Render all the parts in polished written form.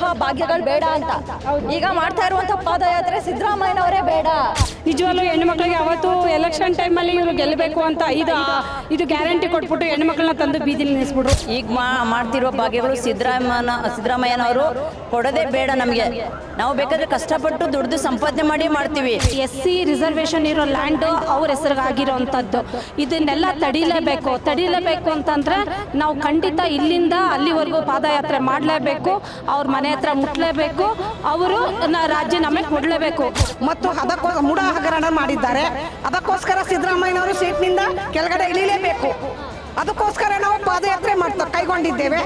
ಇರುವಂತಹ ಭಾಗ್ಯಗಳು ಬೇಡ ಅಂತ. ಈಗ ಮಾಡ್ತಾ ಇರುವಂತಹ ಪಾದಯಾತ್ರೆ ಸಿದ್ದರಾಮಯ್ಯನವರೇ ಬೇಡ. ನಿಜವಾಗ್ಲೂ ಹೆಣ್ಮಕ್ಳಿಗೆ ಅವತ್ತು ಎಲೆಕ್ಷನ್ ಟೈಮಲ್ಲಿ ಇವರು ಗೆಲ್ಲಬೇಕು ಅಂತ ಇದು ಗ್ಯಾರಂಟಿ ಕೊಟ್ಬಿಟ್ಟು ಹೆಣ್ಮಕ್ಳನ್ನ ತಂದು ಬೀದಿಲಿ ನಿಲ್ಲಿಸ್ಬಿಟ್ರು. ಈಗ ಮಾಡ್ತಿರೋ ಭಾಗ್ಯಗಳು ಸಿದ್ದರಾಮಯ್ಯನವರು ಕೊಡೋದೇ ಬೇಡ ನಮಗೆ. ನಾವು ಬೇಕಾದ್ರೆ ಕಷ್ಟಪಟ್ಟು ದುಡ್ದು ಸಂಪಾದನೆ ಮಾಡಿ ಮಾಡ್ತೀವಿ. SC ರಿಸರ್ವೇಷನ್ ಇರೋ ಲ್ಯಾಂಡ್ ಅವ್ರ ಹೆಸರಿಗಾಗಿರೋವಂಥದ್ದು. ಇದನ್ನೆಲ್ಲ ತಡಿಲೇಬೇಕು ಅಂತಂದ್ರೆ ನಾವು ಖಂಡಿತ ಇಲ್ಲಿಂದ ಅಲ್ಲಿವರೆಗೂ ಪಾದಯಾತ್ರೆ ಮಾಡಲೇಬೇಕು. ಅವ್ರ ಮನೆ ಹತ್ರ ಮುಟ್ಲೇಬೇಕು. ಅವರು ರಾಜೀನಾಮೆ ಕೊಡಲೇಬೇಕು. ಮತ್ತು ಅದಕ್ಕೋಸ್ಕರ ಮೂಢ ಹಗರಣ ಮಾಡಿದ್ದಾರೆ. ಅದಕ್ಕೋಸ್ಕರ ಸಿದ್ದರಾಮಯ್ಯನವರು ಸೀಟ್ನಿಂದ ಕೆಳಗಡೆ ಇಳಿಲೇಬೇಕು. ಅದಕ್ಕೋಸ್ಕರ ನಾವು ಪಾದಯಾತ್ರೆ ಕೈಗೊಂಡಿದ್ದೇವೆ.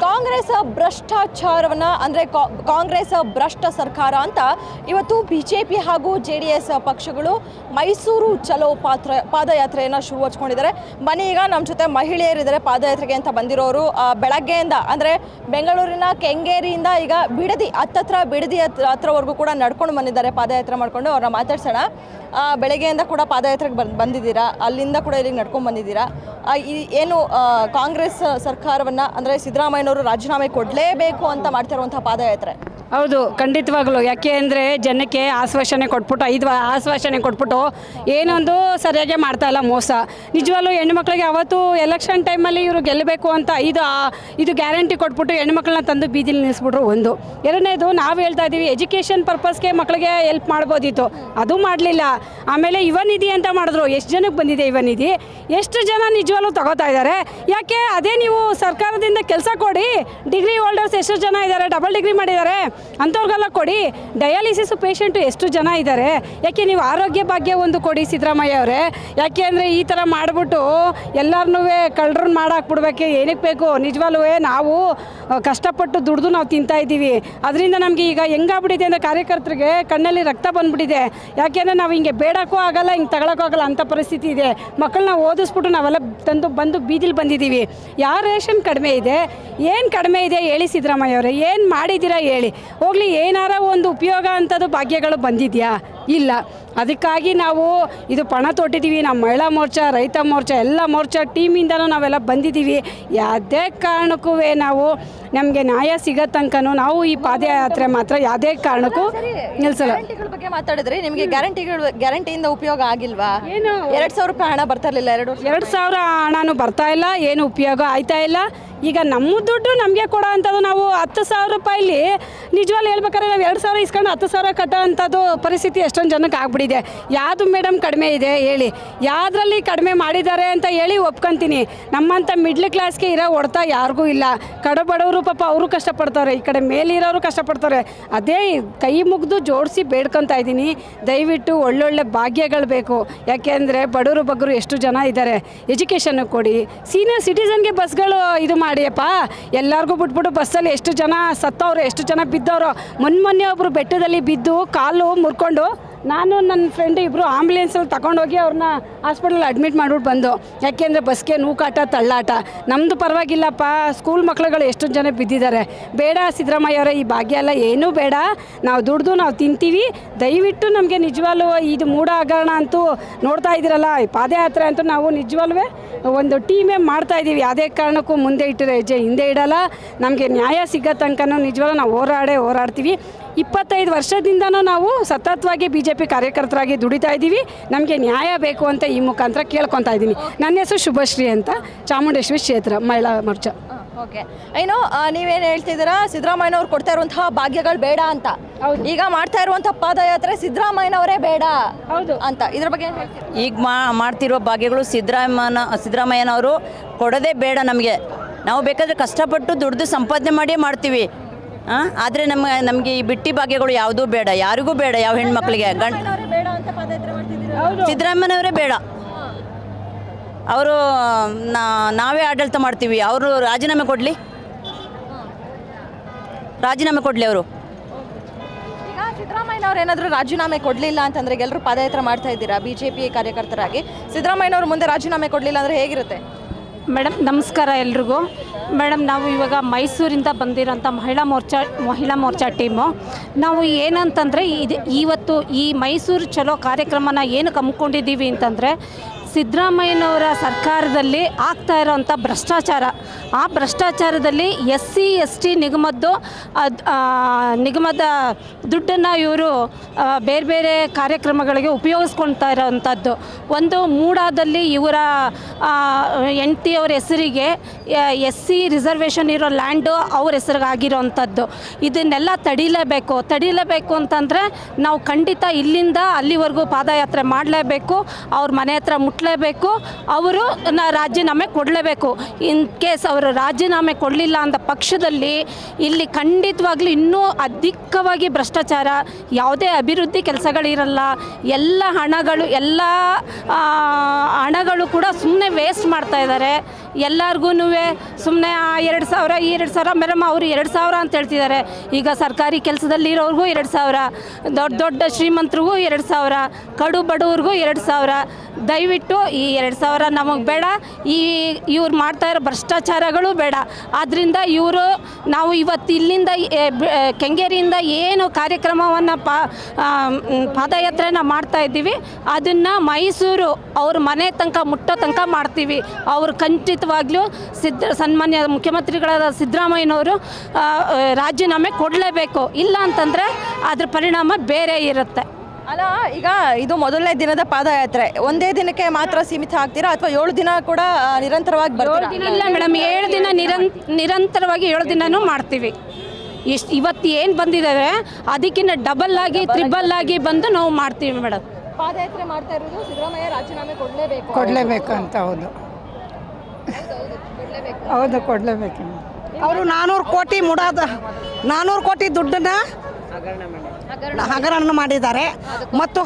ಕಾಂಗ್ರೆಸ್ ಭ್ರಷ್ಟಾಚಾರವನ್ನ ಅಂದರೆ ಕಾಂಗ್ರೆಸ್ ಭ್ರಷ್ಟ ಸರ್ಕಾರ ಅಂತ ಇವತ್ತು BJP ಹಾಗೂ JDS ಪಕ್ಷಗಳು ಮೈಸೂರು ಚಲೋ ಪಾದಯಾತ್ರೆಯನ್ನು ಶುರು ಹಚ್ಕೊಂಡಿದ್ದಾರೆ. ಬನ್ನಿ, ಈಗ ನಮ್ಮ ಜೊತೆ ಮಹಿಳೆಯರಿದ್ದಾರೆ ಪಾದಯಾತ್ರೆಗೆ ಅಂತ ಬಂದಿರೋರು. ಬೆಳಗ್ಗೆಯಿಂದ ಅಂದರೆ ಬೆಂಗಳೂರಿನ ಕೆಂಗೇರಿಯಿಂದ ಈಗ ಬಿಡದಿ ಹತ್ರವರೆಗೂ ಕೂಡ ನಡ್ಕೊಂಡು ಬಂದಿದ್ದಾರೆ ಪಾದಯಾತ್ರೆ ಮಾಡಿಕೊಂಡು. ಅವ್ರನ್ನ ಮಾತಾಡ್ಸೋಣ. ಬೆಳಗ್ಗೆಯಿಂದ ಕೂಡ ಪಾದಯಾತ್ರೆಗೆ ಬಂದಿದ್ದೀರಾ, ಅಲ್ಲಿಂದ ಕೂಡ ಇಲ್ಲಿಗೆ ನಡ್ಕೊಂಡು ಬಂದಿದ್ದೀರಾ. ಏನು ಕಾಂಗ್ರೆಸ್ ಸರ್ಕಾರವನ್ನು ಅಂದರೆ ಸಿದ್ದರಾಮಯ್ಯನವರು ರಾಜೀನಾಮೆ ಕೊಡಲೇಬೇಕು ಅಂತ ಮಾಡ್ತಿರುವಂಥ ಪಾದಯಾತ್ರೆ? ಹೌದು, ಖಂಡಿತವಾಗ್ಲು. ಯಾಕೆ ಅಂದರೆ ಜನಕ್ಕೆ ಆಶ್ವಾಸನೆ ಕೊಟ್ಬಿಟ್ಟು 5 ಆಶ್ವಾಸನೆ ಕೊಟ್ಬಿಟ್ಟು ಏನೊಂದು ಸರಿಯಾಗಿ ಮಾಡ್ತಾ ಇಲ್ಲ, ಮೋಸ. ನಿಜವಾಗ್ಲೂ ಹೆಣ್ಮಕ್ಳಿಗೆ ಅವತ್ತು ಎಲೆಕ್ಷನ್ ಟೈಮಲ್ಲಿ ಇವರು ಗೆಲ್ಲಬೇಕು ಅಂತ ಇದು ಗ್ಯಾರಂಟಿ ಕೊಟ್ಬಿಟ್ಟು ಹೆಣ್ಮಕ್ಳನ್ನ ತಂದು ಬೀದಿಲಿ ನಿಲ್ಲಿಸ್ಬಿಟ್ರು. ಒಂದು. ಎರಡನೇದು, ನಾವು ಹೇಳ್ತಾ ಇದ್ದೀವಿ ಎಜುಕೇಷನ್ ಪರ್ಪಸ್ಗೆ ಮಕ್ಕಳಿಗೆ ಹೆಲ್ಪ್ ಮಾಡ್ಬೋದಿತ್ತು, ಅದು ಮಾಡಲಿಲ್ಲ. ಆಮೇಲೆ ಯುವ ನಿಧಿ ಅಂತ ಮಾಡಿದ್ರು. ಎಷ್ಟು ಜನಕ್ಕೆ ಬಂದಿದೆ ಯುವ ನಿಧಿ? ಎಷ್ಟು ಜನ ನಿಜವಾಗ್ಲೂ ತಗೋತಾ ಇದ್ದಾರೆ? ಯಾಕೆ ಅದೇ ನೀವು ಸರ್ಕಾರದಿಂದ ಕೆಲಸ ಕೊಡಿ. ಡಿಗ್ರಿ ಹೋಲ್ಡರ್ಸ್ ಎಷ್ಟು ಜನ ಇದ್ದಾರೆ, ಡಬಲ್ ಡಿಗ್ರಿ ಮಾಡಿದ್ದಾರೆ, ಅಂಥವ್ರಿಗೆಲ್ಲ ಕೊಡಿ. ಡಯಾಲಿಸಿಸ್ ಪೇಷಂಟು ಎಷ್ಟು ಜನ ಇದ್ದಾರೆ? ಯಾಕೆ ನೀವು ಆರೋಗ್ಯ ಭಾಗ್ಯ ಒಂದು ಕೊಡಿ ಸಿದ್ದರಾಮಯ್ಯ ಅವರೇ. ಯಾಕೆ ಅಂದರೆ ಈ ಥರ ಮಾಡಿಬಿಟ್ಟು ಎಲ್ಲರನ್ನೂ ಕಳ್ಳರನ್ನ ಮಾಡಾಕ್ಬಿಡ್ಬೇಕು. ಏನಕ್ಕೆ ಬೇಕು? ನಿಜವಾಗ್ಲೂ ನಾವು ಕಷ್ಟಪಟ್ಟು ದುಡ್ದು ನಾವು ತಿಂತಾಯಿದ್ದೀವಿ. ಅದರಿಂದ ನಮಗೆ ಈಗ ಹೆಂಗಾಗ್ಬಿಟ್ಟಿದೆ ಅಂದರೆ ಕಾರ್ಯಕರ್ತರಿಗೆ ಕಣ್ಣಲ್ಲಿ ರಕ್ತ ಬಂದುಬಿಟ್ಟಿದೆ. ಯಾಕೆಂದರೆ ನಾವು ಹಿಂಗೆ ಬೇಡಕ್ಕೂ ಆಗಲ್ಲ, ಹಿಂಗೆ ತಗೊಳಕ್ಕೂ ಆಗಲ್ಲ ಅಂಥ ಪರಿಸ್ಥಿತಿ ಇದೆ. ಮಕ್ಕಳನ್ನ ಓದಿಸ್ಬಿಟ್ಟು ನಾವೆಲ್ಲ ಬಂದು ಬೀದಿಲಿ ಬಂದಿದ್ದೀವಿ. ಯಾವ ರೇಷನ್ ಕಡಿಮೆ ಇದೆ? ಏನು ಕಡಿಮೆ ಇದೆ ಹೇಳಿ ಸಿದ್ದರಾಮಯ್ಯ ಅವರೇ? ಏನು ಮಾಡಿದ್ದೀರಾ ಹೇಳಿ? ಹೋಗಲಿ, ಏನಾರ ಒಂದು ಉಪಯೋಗ ಅಂಥದ್ದು ಭಾಗ್ಯಗಳು ಬಂದಿದೆಯಾ? ಇಲ್ಲ. ಅದಕ್ಕಾಗಿ ನಾವು ಇದು ಪಣ ತೊಟ್ಟಿದ್ದೀವಿ. ನಮ್ಮ ಮಹಿಳಾ ಮೋರ್ಚಾ, ರೈತ ಮೋರ್ಚಾ, ಎಲ್ಲ ಮೋರ್ಚಾ ಟೀಮಿಂದನೂ ನಾವೆಲ್ಲ ಬಂದಿದ್ದೀವಿ. ಯಾವುದೇ ಕಾರಣಕ್ಕೂ ನಾವು ನಮಗೆ ನ್ಯಾಯ ಸಿಗೋ ತನಕನೂ ನಾವು ಈ ಪಾದಯಾತ್ರೆ ಮಾತ್ರ ಯಾವುದೇ ಕಾರಣಕ್ಕೂ ನಿಲ್ಲಿಸಲ್ಲ. ಗ್ಯಾರಂಟಿಗಳ ಬಗ್ಗೆ ಮಾತಾಡಿದ್ರೆ ನಿಮಗೆ ಗ್ಯಾರಂಟಿಯಿಂದ ಉಪಯೋಗ ಆಗಿಲ್ವಾ? ಏನು 2,000 ರೂಪಾಯಿ ಹಣ ಬರ್ತಾ ಇರಲಿಲ್ಲ? 2,000 ಹಣನೂ ಬರ್ತಾ ಇಲ್ಲ, ಏನು ಉಪಯೋಗ ಆಯ್ತಾ ಇಲ್ಲ. ಈಗ ನಮ್ಮ ದುಡ್ಡು ನಮಗೆ ಕೊಡೋ ಅಂಥದ್ದು. ನಾವು 10,000 ರೂಪಾಯಿಲಿ ನಿಜವಾಗ್ಲೂ ಹೇಳ್ಬೇಕಾದ್ರೆ ನಾವು 2,000 ಇಸ್ಕೊಂಡು 10,000 ಕಟ್ಟೋ ಅಂಥದ್ದು ಪರಿಸ್ಥಿತಿ ಎಷ್ಟೊಂದು ಜನಕ್ಕೆ ಆಗ್ಬಿಟ್ಟಿದೆ. ಯಾವುದು ಮೇಡಮ್ ಕಡಿಮೆ ಇದೆ ಹೇಳಿ? ಯಾವುದ್ರಲ್ಲಿ ಕಡಿಮೆ ಮಾಡಿದ್ದಾರೆ ಅಂತ ಹೇಳಿ ಒಪ್ಕೊಂತೀನಿ. ನಮ್ಮಂಥ ಮಿಡ್ಲ್ ಕ್ಲಾಸ್ಗೆ ಇರೋ ಹೊಡ್ತಾ ಯಾರಿಗೂ ಇಲ್ಲ. ಕಡಬಡವರು ಪಾಪ ಅವರು ಕಷ್ಟಪಡ್ತಾರೆ, ಈ ಕಡೆ ಮೇಲಿರೋರು ಕಷ್ಟಪಡ್ತಾರೆ. ಅದೇ ಕೈ ಮುಗಿದು ಜೋಡಿಸಿ ಬೇಡ್ಕೊತಾ ಇದ್ದೀನಿ, ದಯವಿಟ್ಟು ಒಳ್ಳೊಳ್ಳೆ ಭಾಗ್ಯಗಳು ಬೇಕು. ಯಾಕೆಂದರೆ ಬಡವರು ಬಗ್ಗರು ಎಷ್ಟು ಜನ ಇದ್ದಾರೆ, ಎಜುಕೇಷನ್ ಕೊಡಿ. ಸೀನಿಯರ್ ಸಿಟಿಸನ್ಗೆ ಬಸ್ಗಳು ಇದು ಮಾಡಿಯಪ್ಪ. ಎಲ್ಲರಿಗೂ ಬಿಟ್ಬಿಟ್ಟು ಬಸ್ಸಲ್ಲಿ ಎಷ್ಟು ಜನ ಸತ್ತವ್ರು, ಎಷ್ಟು ಜನ ಬಿದ್ದವರು. ಮೊನ್ನೆ ಒಬ್ಬರು ಬೆಟ್ಟದಲ್ಲಿ ಬಿದ್ದು ಕಾಲು ಮುರ್ಕೊಂಡು ನಾನು ನನ್ನ ಫ್ರೆಂಡ್ ಇಬ್ಬರು ಆಂಬುಲೆನ್ಸಲ್ಲಿ ತಗೊಂಡೋಗಿ ಅವ್ರನ್ನ ಹಾಸ್ಪಿಟಲ್ ಅಡ್ಮಿಟ್ ಮಾಡ್ಬಿಟ್ಟು ಬಂದು. ಯಾಕೆಂದರೆ ಬಸ್ಗೆ ನೂಕಾಟ ತಳ್ಳಾಟ. ನಮ್ಮದು ಪರವಾಗಿಲ್ಲಪ್ಪ, ಸ್ಕೂಲ್ ಮಕ್ಳುಗಳು ಎಷ್ಟು ಜನ ಬಿದ್ದಿದ್ದಾರೆ. ಬೇಡ ಸಿದ್ದರಾಮಯ್ಯ ಅವರೇ, ಈ ಭಾಗ್ಯ ಎಲ್ಲ ಏನೂ ಬೇಡ. ನಾವು ದುಡ್ದು ನಾವು ತಿಂತೀವಿ. ದಯವಿಟ್ಟು ನಮಗೆ ನಿಜವಾಗ್ಲೂ ಇದು ಮೂಢ ಹಗರಣ ಅಂತೂ ನೋಡ್ತಾ ಇದ್ದೀರಲ್ಲ, ಈ ಪಾದಯಾತ್ರೆ ಅಂತೂ ನಾವು ನಿಜವಾಗ್ಲೂ ಒಂದು ಟೀಮೇ ಮಾಡ್ತಾಯಿದ್ದೀವಿ. ಯಾವುದೇ ಕಾರಣಕ್ಕೂ ಮುಂದೆ ಇಟ್ಟರೆ ಹೆಜ್ಜೆ ಹಿಂದೆ ಇಡಲ್ಲ. ನಮಗೆ ನ್ಯಾಯ ಸಿಗೋ ತನಕನೂ ನಿಜವಾಗ್ಲೂ ನಾವು ಹೋರಾಡ್ತೀವಿ. 25 ವರ್ಷದಿಂದನೂ ನಾವು ಸತತವಾಗಿ BJP ಕಾರ್ಯಕರ್ತರಾಗಿ ದುಡಿತಾ ಇದ್ದೀವಿ. ನಮಗೆ ನ್ಯಾಯ ಬೇಕು ಅಂತ ಈ ಮುಖಾಂತರ ಕೇಳ್ಕೊತಾ ಇದ್ದೀನಿ. ನನ್ನ ಹೆಸರು ಶುಭಶ್ರೀ ಅಂತ, ಚಾಮುಂಡೇಶ್ವರಿ ಕ್ಷೇತ್ರ ಮಹಿಳಾ ಮೋರ್ಚಾ. ಓಕೆ, ಏನು ನೀವೇನು ಹೇಳ್ತಿದ್ದೀರಾ? ಸಿದ್ದರಾಮಯ್ಯನವ್ರು ಕೊಡ್ತಾ ಇರುವಂತಹ ಭಾಗ್ಯಗಳು ಬೇಡ ಅಂತ. ಈಗ ಮಾಡ್ತಾ ಇರುವಂತಹ ಪಾದಯಾತ್ರೆ ಸಿದ್ದರಾಮಯ್ಯನವರೇ ಬೇಡ ಅಂತ, ಇದ್ರ ಬಗ್ಗೆ ಈಗ ಮಾಡ್ತಿರೋ ಭಾಗ್ಯಗಳು ಸಿದ್ದರಾಮಯ್ಯನವರು ಕೊಡೋದೇ ಬೇಡ ನಮಗೆ. ನಾವು ಬೇಕಾದ್ರೆ ಕಷ್ಟಪಟ್ಟು ದುಡ್ದು ಸಂಪಾದನೆ ಮಾಡಿ ಮಾಡ್ತೀವಿ. ಆದರೆ ನಮಗೆ ಈ ಬಿಟ್ಟಿ ಭಾಗ್ಯಗಳು ಯಾವುದೂ ಬೇಡ, ಯಾರಿಗೂ ಬೇಡ. ಯಾವ ಹೆಣ್ಮಕ್ಳಿಗೆ ಸಿದ್ದರಾಮಯ್ಯನವರೇ ಬೇಡ. ಅವರು ನಾವೇ ಆಡಳಿತ ಮಾಡ್ತೀವಿ. ಅವರು ರಾಜೀನಾಮೆ ಕೊಡಲಿ ಅವರು. ಈಗ ಸಿದ್ದರಾಮಯ್ಯನವ್ರು ಏನಾದರೂ ರಾಜೀನಾಮೆ ಕೊಡಲಿಲ್ಲ ಅಂತಂದರೆ, ಎಲ್ಲರೂ ಪಾದಯಾತ್ರೆ ಮಾಡ್ತಾ ಇದ್ದೀರಾ BJP ಕಾರ್ಯಕರ್ತರಾಗಿ, ಸಿದ್ದರಾಮಯ್ಯನವ್ರು ಮುಂದೆ ರಾಜೀನಾಮೆ ಕೊಡಲಿಲ್ಲ ಅಂದರೆ ಹೇಗಿರುತ್ತೆ? ಮೇಡಮ್ ನಮಸ್ಕಾರ ಎಲ್ರಿಗೂ. ಮೇಡಮ್ ನಾವು ಇವಾಗ ಮೈಸೂರಿಂದ ಬಂದಿರೋಂಥ ಮಹಿಳಾ ಮೋರ್ಚಾ ಟೀಮು. ನಾವು ಏನಂತಂದರೆ ಇವತ್ತು ಈ ಮೈಸೂರು ಚಲೋ ಕಾರ್ಯಕ್ರಮನ ಏನಕ್ಕೆ ಹಮ್ಮಿಕೊಂಡಿದ್ದೀವಿ ಅಂತಂದರೆ, ಸಿದ್ದರಾಮಯ್ಯನವರ ಸರ್ಕಾರದಲ್ಲಿ ಆಗ್ತಾ ಇರೋವಂಥ ಭ್ರಷ್ಟಾಚಾರ, ಆ ಭ್ರಷ್ಟಾಚಾರದಲ್ಲಿ SC/ST ನಿಗಮದ ದುಡ್ಡನ್ನು ಇವರು ಬೇರೆ ಬೇರೆ ಕಾರ್ಯಕ್ರಮಗಳಿಗೆ ಉಪಯೋಗಿಸ್ಕೊಳ್ತಾ ಇರೋವಂಥದ್ದು. ಒಂದು ಮೂಡಾದಲ್ಲಿ ಇವರ ಹೆಂಡತಿಯವ್ರ ಹೆಸರಿಗೆ SC ರಿಸರ್ವೇಷನ್ ಇರೋ ಲ್ಯಾಂಡು ಅವ್ರ ಹೆಸರಿಗೆ ಆಗಿರೋವಂಥದ್ದು. ಇದನ್ನೆಲ್ಲ ತಡಿಲೇಬೇಕು ಅಂತಂದರೆ ನಾವು ಖಂಡಿತ ಇಲ್ಲಿಂದ ಅಲ್ಲಿವರೆಗೂ ಪಾದಯಾತ್ರೆ ಮಾಡಲೇಬೇಕು, ಅವ್ರ ಮನೆ ಹತ್ರ ಮುಟ್ಟಲೇಬೇಕು, ಅವರು ರಾಜೀನಾಮೆ ಕೊಡಲೇಬೇಕು. ಇನ್ ಕೇಸ್ ಅವರು ರಾಜೀನಾಮೆ ಕೊಡಲಿಲ್ಲ ಅಂದ ಪಕ್ಷದಲ್ಲಿ ಇಲ್ಲಿ ಖಂಡಿತವಾಗ್ಲೂ ಇನ್ನೂ ಅಧಿಕವಾಗಿ ಭ್ರಷ್ಟಾಚಾರ, ಯಾವುದೇ ಅಭಿವೃದ್ಧಿ ಕೆಲಸಗಳಿರಲ್ಲ, ಎಲ್ಲ ಹಣಗಳು ಕೂಡ ಸುಮ್ಮನೆ ವೇಸ್ಟ್ ಮಾಡ್ತಾ ಇದ್ದಾರೆ. ಎಲ್ಲರಿಗೂ ಸುಮ್ಮನೆ 2,000 ಈ 2,000 ಮೇಡಮ್ ಅವರು 2,000 ಅಂತ ಹೇಳ್ತಿದ್ದಾರೆ. ಈಗ ಸರ್ಕಾರಿ ಕೆಲಸದಲ್ಲಿರೋರ್ಗೂ 2,000, ದೊಡ್ಡ ಶ್ರೀಮಂತರಿಗೂ 2,000, ಕಡು ಬಡವ್ರಿಗೂ 2,000. ದಯವಿಟ್ಟು ಈ 2,000 ನಮಗೆ ಬೇಡ, ಇವ್ರು ಮಾಡ್ತಾ ಇರೋ ಭ್ರಷ್ಟಾಚಾರಗಳು ಬೇಡ. ಆದ್ದರಿಂದ ನಾವು ಇವತ್ತು ಇಲ್ಲಿಂದ ಕೆಂಗೇರಿಯಿಂದ ಏನು ಕಾರ್ಯಕ್ರಮವನ್ನು ಪಾದಯಾತ್ರೆನ ಮಾಡ್ತಾ ಇದ್ದೀವಿ, ಅದನ್ನು ಮೈಸೂರು ಅವ್ರ ಮನೆ ತನಕ ಮುಟ್ಟೋ ತನಕ ಮಾಡ್ತೀವಿ. ಅವರು ಖಂಡಿತವಾಗ್ಲೂ ಸನ್ಮಾನ್ಯ ಮುಖ್ಯಮಂತ್ರಿಗಳಾದ ಸಿದ್ದರಾಮಯ್ಯನವರು ರಾಜೀನಾಮೆ ಕೊಡಲೇಬೇಕು. ಇಲ್ಲ ಅಂತಂದರೆ ಅದ್ರ ಪರಿಣಾಮ ಬೇರೆ ಇರುತ್ತೆ. ಅಲ್ಲ, ಈಗ ಇದು ಮೊದಲನೇ ದಿನದ ಪಾದಯಾತ್ರೆ, ಒಂದೇ ದಿನಕ್ಕೆ ಮಾತ್ರ ಸೀಮಿತ ಆಗ್ತೀರಾ ಅಥವಾ 7 ದಿನ ಕೂಡ ನಿರಂತರವಾಗಿ ಬರ್ತೀರಾ? ಇಲ್ಲ ಮೇಡಮ್, 7 ದಿನ ನಿರಂತರವಾಗಿ 7 ದಿನನೂ ಮಾಡ್ತೀವಿ. ಇವತ್ತು ಏನು ಬಂದಿದ್ದಾರೆ ಅದಕ್ಕಿಂತ ಡಬಲ್ ಆಗಿ ತ್ರಿಬಲ್ ಆಗಿ ಬಂದು ನಾವು ಮಾಡ್ತೀವಿ ಮೇಡಮ್. ಪಾದಯಾತ್ರೆ ಮಾಡ್ತಾ ಇರೋದು ಸಿದ್ದರಾಮಯ್ಯ ರಾಜೀನಾಮೆ ಕೊಡಲೇಬೇಕು ಅಂತ. ಹೌದು ಕೊಡಲೇಬೇಕು. ಅವರು 400 ಕೋಟಿ 400 ಕೋಟಿ ದುಡ್ಡನ್ನ ಹಗರಣ ಮಾಡಿದ್ದಾರೆ ಮತ್ತು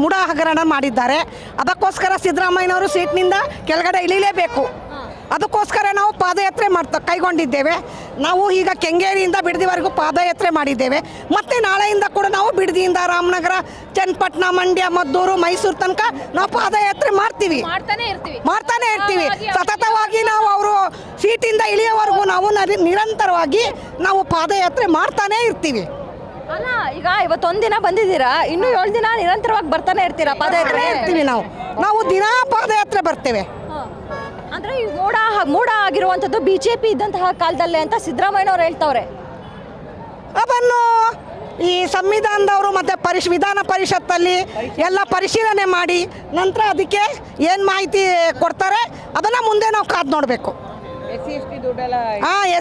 ಮುಡ ಹಗರಣ ಮಾಡಿದ್ದಾರೆ. ಅದಕ್ಕೋಸ್ಕರ ಸಿದ್ದರಾಮಯ್ಯನವರು ಸೀಟ್ನಿಂದ ಕೆಳಗಡೆ ಇಳಿಲೇಬೇಕು. ಅದಕ್ಕೋಸ್ಕರ ನಾವು ಪಾದಯಾತ್ರೆ ಕೈಗೊಂಡಿದ್ದೇವೆ. ನಾವು ಈಗ ಕೆಂಗೇರಿಯಿಂದ ಬಿಡದಿವರೆಗೂ ಪಾದಯಾತ್ರೆ ಮಾಡಿದ್ದೇವೆ. ಮತ್ತು ನಾಳೆಯಿಂದ ಕೂಡ ನಾವು ಬಿಡದಿಯಿಂದ ರಾಮನಗರ, ಚನ್ನಪಟ್ಟಣ, ಮಂಡ್ಯ, ಮದ್ದೂರು, ಮೈಸೂರು ತನಕ ನಾವು ಪಾದಯಾತ್ರೆ ಮಾಡ್ತಾನೆ ಇರ್ತೀವಿ. ಸತತವಾಗಿ ನಾವು ಅವರು ಸೀಟಿಂದ ಇಳಿಯೋವರೆಗೂ ನಾವು ನಿರಂತರವಾಗಿ ನಾವು ಪಾದಯಾತ್ರೆ ಮಾಡ್ತಾನೆ ಇರ್ತೀವಿ. ಅಲ್ಲ, ಈಗ ಇವತ್ತೊಂದು ದಿನ ಬಂದಿದ್ದೀರಾ, ಇನ್ನು 7 ದಿನ ನಿರಂತರವಾಗಿ ಬರ್ತಾನೆ ಇರ್ತೀರಾ ಪಾದಯಾತ್ರೆ? ಇರ್ತೀವಿ ನಾವು ದಿನಾ ಪಾದಯಾತ್ರೆ ಬರ್ತೇವೆ. ಅಂದ್ರೆ ಈ ಮೂಡ ಆಗಿರುವಂಥದ್ದು BJP ಇದ್ದಂತಹ ಕಾಲದಲ್ಲೇ ಅಂತ ಸಿದ್ದರಾಮಯ್ಯನವ್ರು ಹೇಳ್ತವ್ರೆ. ಅದನ್ನು ಈ ಸಂವಿಧಾನದವರು ಮತ್ತು ವಿಧಾನ ಪರಿಷತ್ತಲ್ಲಿ ಎಲ್ಲ ಪರಿಶೀಲನೆ ಮಾಡಿ ನಂತರ ಅದಕ್ಕೆ ಏನು ಮಾಹಿತಿ ಕೊಡ್ತಾರೆ ಅದನ್ನು ಮುಂದೆ ನಾವು ಕಾದು ನೋಡಬೇಕು.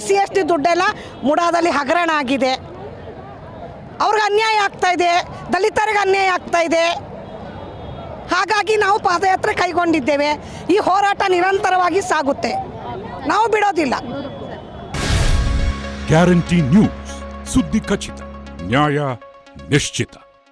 SC/ST ದುಡ್ಡೆಲ್ಲ ಮುಡಾದಲ್ಲಿ ಹಗರಣ ಆಗಿದೆ, ಅವ್ರಿಗೆ ಅನ್ಯಾಯ ಆಗ್ತಾ ಇದೆ, ದಲಿತರಿಗೆ ಅನ್ಯಾಯ ಆಗ್ತಾ ಇದೆ. ಹಾಗಾಗಿ ನಾವು ಪಾದಯಾತ್ರೆ ಕೈಗೊಂಡಿದ್ದೇವೆ. ಈ ಹೋರಾಟ ನಿರಂತರವಾಗಿ ಸಾಗುತ್ತೆ, ನಾವು ಬಿಡೋದಿಲ್ಲ. ಗ್ಯಾರಂಟಿ ನ್ಯೂಸ್, ಸುದ್ದಿ ಖಚಿತ, ನ್ಯಾಯ ನಿಶ್ಚಿತ.